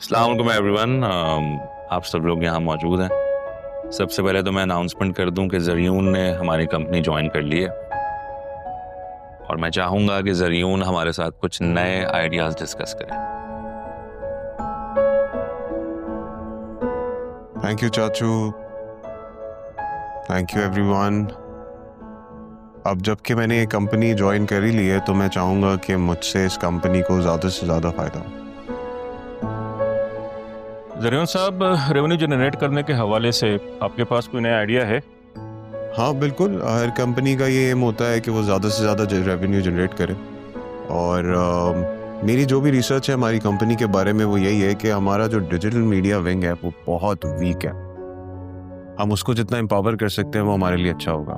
अस्सलाम वालेकुम एवरीवन। आप सब लोग यहाँ मौजूद हैं। सबसे पहले तो मैं अनाउंसमेंट कर दूं कि ज़रियून ने हमारी कंपनी ज्वाइन कर ली है और मैं चाहूँगा कि ज़रियून हमारे साथ कुछ नए आइडियाज़ डिस्कस करें। थैंक यू चाचू, थैंक यू एवरीवन। अब जबकि मैंने ये कंपनी ज्वाइन कर ही ली है तो मैं चाहूँगा कि मुझसे इस कंपनी को ज़्यादा से ज़्यादा फ़ायदा हो। ज़रियून साहब, रेवेन्यू जनरेट करने के हवाले से आपके पास कोई नया आइडिया है? हाँ बिल्कुल, हर कंपनी का ये एम होता है कि वो ज़्यादा से ज़्यादा रेवेन्यू जनरेट करे और मेरी जो भी रिसर्च है हमारी कंपनी के बारे में वो यही है कि हमारा जो डिजिटल मीडिया विंग है वो बहुत वीक है। हम उसको जितना एम्पावर कर सकते हैं वो हमारे लिए अच्छा होगा।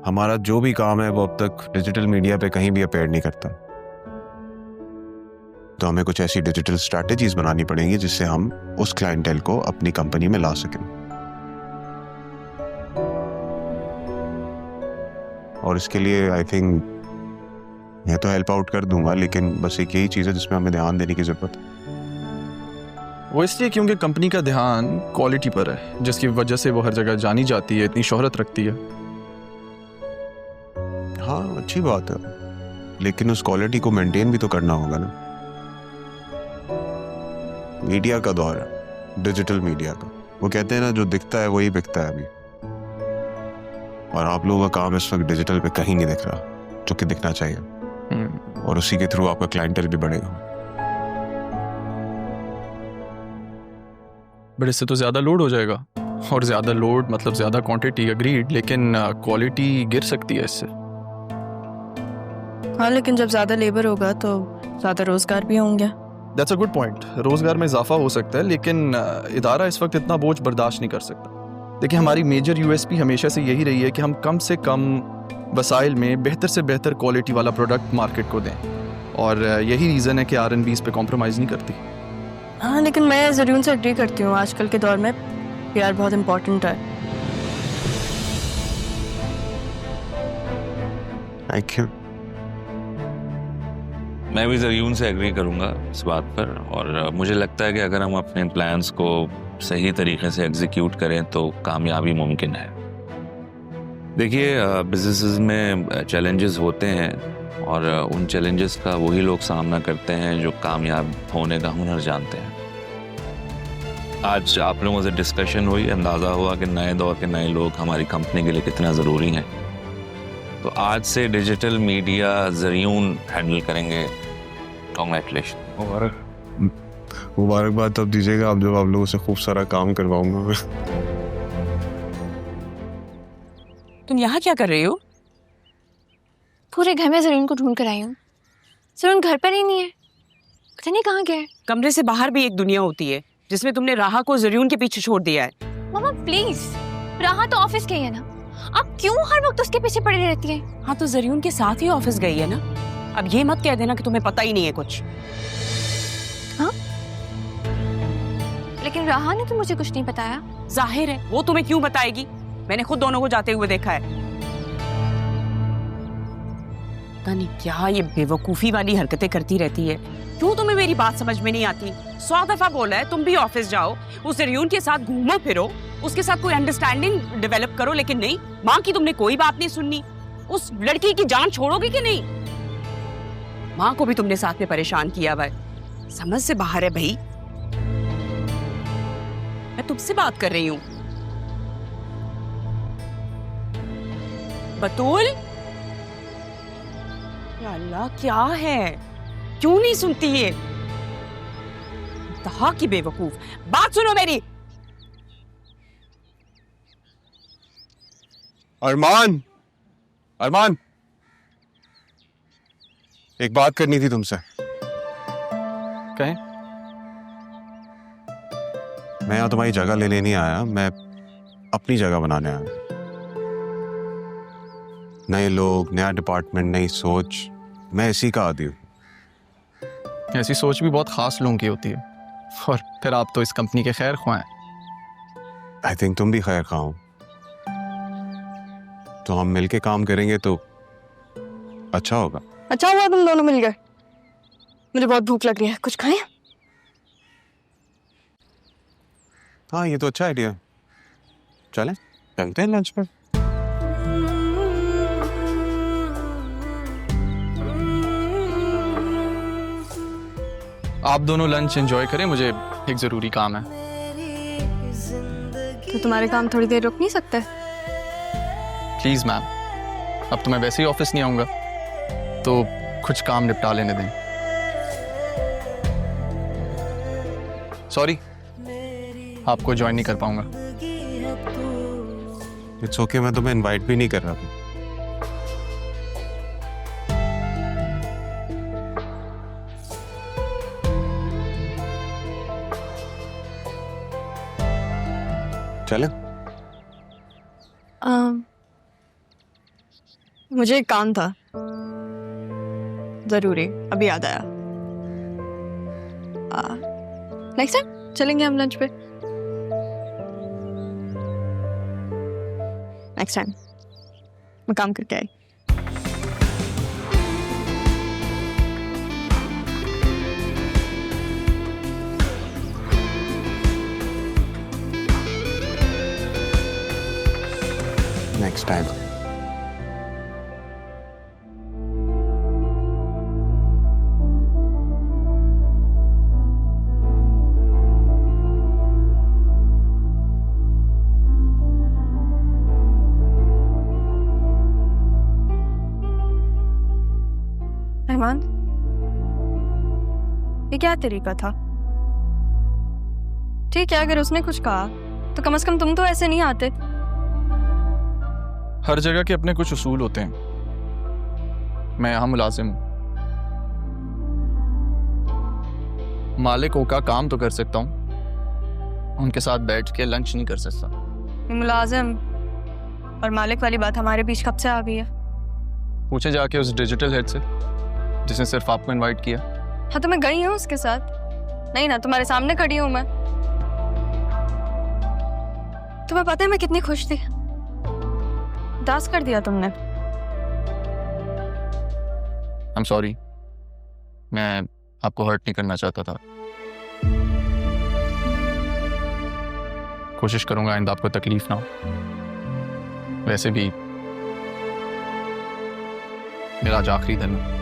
हमारा जो भी काम है वो अब तक डिजिटल मीडिया पे कहीं भी अपीयर नहीं करता, तो हमें कुछ ऐसी डिजिटल स्ट्रैटेजीज बनानी पड़ेंगी जिससे हम उस क्लाइंटेल को अपनी कंपनी में ला सकें। और इसके लिए आई थिंक मैं तो हेल्प आउट कर दूंगा, लेकिन बस एक यही चीज़ है जिसमें हमें ध्यान देने की ज़रूरत है। वो इसलिए क्योंकि कंपनी का ध्यान क्वालिटी पर है, जिसकी वजह से वो हर जगह जानी जाती है, इतनी शोहरत रखती है। हाँ अच्छी बात है, लेकिन उस क्वालिटी को मेंटेन भी तो करना होगा ना। मीडिया का दौर है, डिजिटल मीडिया का। वो कहते हैं ना, जो दिखता है वही बिकता है अभी, और आप लोगों का काम इस वक्त डिजिटल पे कहीं नहीं दिख रहा जो कि दिखना चाहिए, और उसी के थ्रू आपका क्लाइंटेल भी बढ़ेगा। बट इससे तो ज़्यादा लोड हो जाएगा, और ज़्यादा लोड मतलब ज़्यादा क्वांटिटी, अग्रीड, लेकिन क्वालिटी गिर सकती है इससे। हाँ, लेकिन जब ज़्यादा लेबर होगा तो ज़्यादा रोज़गार भी होंगे। That's a good point. रोज़गार में इजाफा हो सकता है, लेकिन इदारा इस वक्त इतना बोझ बर्दाश्त नहीं कर सकता। देखिए, हमारी मेजर यूएसपी हमेशा से यही रही है कि हम कम से कम वसाइल में बेहतर से बेहतर क्वालिटी वाला प्रोडक्ट मार्केट को दें, और यही रीज़न है कि R&B इस पे कॉम्प्रोमाइज़ नहीं करती। हाँ, लेकिन मैं ज़रूर से एग्री करती हूँ, आजकल के दौर में प्यार बहुत इम्पोर्टेंट है। Thank you. मैं भी ज़रियून से एग्री करूँगा इस बात पर, और मुझे लगता है कि अगर हम अपने प्लान्स को सही तरीके से एग्जीक्यूट करें तो कामयाबी मुमकिन है। देखिए, बिजनेसेस में चैलेंजेस होते हैं, और उन चैलेंजेस का वही लोग सामना करते हैं जो कामयाब होने का हुनर जानते हैं। आज आप लोगों से डिस्कशन हुई, अंदाज़ा हुआ कि नए दौर के नए लोग हमारी कंपनी के लिए कितना ज़रूरी हैं। तो आज से डिजिटल मीडिया ज़रियून हैंडल करेंगे। कांग्रेचुलेशन। मुबारकबाद तब दीजिएगा आप जब आप लोगों से खूब सारा काम करवाऊंगा। तुम यहाँ क्या कर रही हो? पूरे घर में ज़रीन को ढूंढ कर आई हूँ। ज़रीन घर पर ही नहीं है, पता नहीं कहाँ गया है। कमरे से बाहर भी एक दुनिया होती है जिसमें तुमने राहा को ज़रियून के पीछे छोड़ दिया है। मामा प्लीज, राहा तो ऑफिस गई है ना, आप क्यों हर वक्त उसके पीछे पड़ी रहती हैं? हाँ, तो ज़रियून के साथ ही ऑफिस गई है ना। अब ये मत कह देना कि तुम्हें पता ही नहीं है कुछ। हाँ, लेकिन राहा ने तो मुझे कुछ नहीं बताया। जाहिर है वो तुम्हें क्यों बताएगी, मैंने खुद दोनों को जाते हुए देखा है। पता नहीं क्या ये बेवकूफ़ी वाली हरकतें करती रहती है। क्यों तुम्हें मेरी बात समझ में नहीं आती? 100 दफा बोला है तुम भी ऑफिस जाओ, उस ज़रियून के साथ घूमो फिरो, उसके साथ कोई अंडरस्टैंडिंग डेवलप करो, लेकिन नहीं, माँ की तुमने कोई बात नहीं सुननी। उस लड़की की जान छोड़ोगे कि नहीं? माँ को भी तुमने साथ में परेशान किया हुआ है, समझ से बाहर है भाई। मैं तुमसे बात कर रही हूँ। बतूल, या अल्लाह क्या है, क्यों नहीं सुनती ये? इंतहा की बेवकूफ। बात सुनो मेरी। अरमान, अरमान, एक बात करनी थी तुमसे। कहें? मैं यहाँ तुम्हारी जगह लेने नहीं आया, मैं अपनी जगह बनाने आया। नए लोग, नया डिपार्टमेंट, नई सोच, मैं इसी का आदी हूँ। ऐसी सोच भी बहुत खास लोगों की होती है, और फिर आप तो इस कंपनी के खैर ख्वाह हैं। आई थिंक तुम भी खैर खा हो, तो हम मिलके काम करेंगे तो अच्छा होगा। अच्छा हुआ तुम दोनों मिल गए, मुझे बहुत भूख लग रही है, कुछ खाएं? हाँ ये तो अच्छा आइडिया। चलें चलते हैं लंच पर। आप दोनों लंच एंजॉय करें, मुझे एक ज़रूरी काम है। तो तुम्हारे काम थोड़ी देर रुक नहीं सकते? प्लीज़ मैम, अब तो मैं वैसे ही ऑफिस नहीं आऊँगा, तो कुछ काम निपटा लेने दें। सॉरी, आपको ज्वाइन नहीं कर पाऊँगा। इट्स ओके, मैं तुम्हें इनवाइट भी नहीं कर रहा था। चले? मुझे एक काम था जरूरी, अभी याद आया। नेक्स्ट टाइम चलेंगे हम लंच पे। नेक्स्ट टाइम मैं काम करके आई। Next time. रहमान, ये क्या तरीका था? ठीक है, अगर उसने कुछ कहा तो कम से कम तुम तो ऐसे नहीं आते। हर जगह के अपने कुछ उसूल होते हैं। मैं यहाँ मुलाजिम हूँ, मालिकों का काम तो कर सकता हूँ, उनके साथ बैठ के लंच नहीं कर सकता। मुलाजिम और मालिक वाली बात हमारे बीच कब से आ गई है? पूछे जाके उस डिजिटल हेड से जिसने सिर्फ आपको इनवाइट किया। हाँ तो मैं गई हूँ उसके साथ, नहीं ना तुम्हारे सामने खड़ी हूँ मैं। तुम्हें पता है मैं कितनी खुश थी, उदास कर दिया तुमने। I'm sorry, मैं आपको हर्ट नहीं करना चाहता था। कोशिश करूंगा आइंदा आपको तकलीफ ना हो। वैसे भी मेरा आज आखिरी दिन है।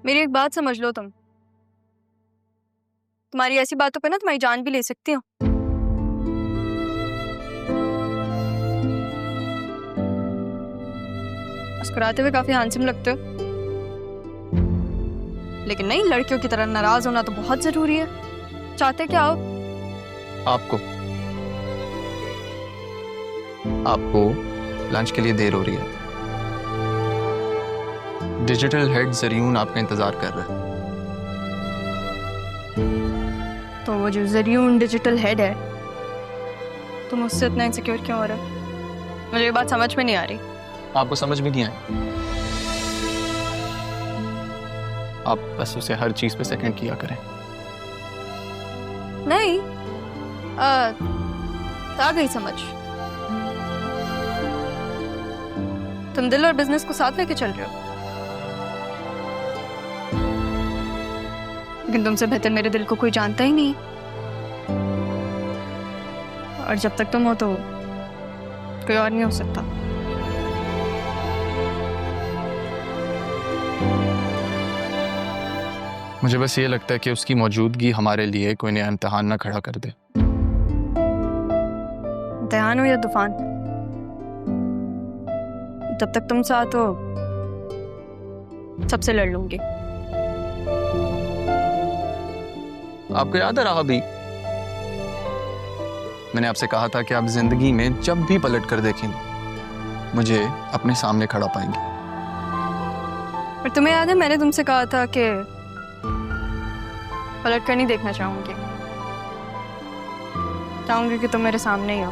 मेरी एक बात समझ लो, तुम्हारी ऐसी बातों पे ना तुम्हारी जान भी ले सकती हूँ। मुस्कुराते हुए काफी हैंडसम लगते हो, लेकिन नहीं, लड़कियों की तरह नाराज होना तो बहुत जरूरी है। चाहते क्या हो? आपको लंच के लिए देर हो रही है। डिजिटल हेड जरियून आपका इंतजार कर रहा है। तो वो जो जरियून डिजिटल हेड है, तुम उससे इतना इनसिक्योर क्यों हो रहे हो? मुझे ये बात समझ में नहीं आ रही। आपको समझ में नहीं आए? आप बस उसे हर चीज पे सेकंड किया करें। नहीं, आ गई समझ। तुम दिल और बिजनेस को साथ लेके चल रहे हो, लेकिन तुमसे बेहतर मेरे दिल को कोई जानता ही नहीं। और जब तक तुम हो तो कोई और नहीं हो सकता। मुझे बस ये लगता है कि उसकी मौजूदगी हमारे लिए कोई नया इम्तिहान ना खड़ा कर दे। इम्तिहान हो या तूफान, तब तक तुम साथ हो, सबसे लड़ लूंगी। आपको याद है राहा भी, मैंने आपसे कहा था कि आप जिंदगी में जब भी पलट कर देखेंगे मुझे अपने सामने खड़ा पाएंगे। पर तुम्हें याद है मैंने तुमसे कहा था कि पलट कर नहीं देखना चाहूंगी कि तुम मेरे सामने ही हो।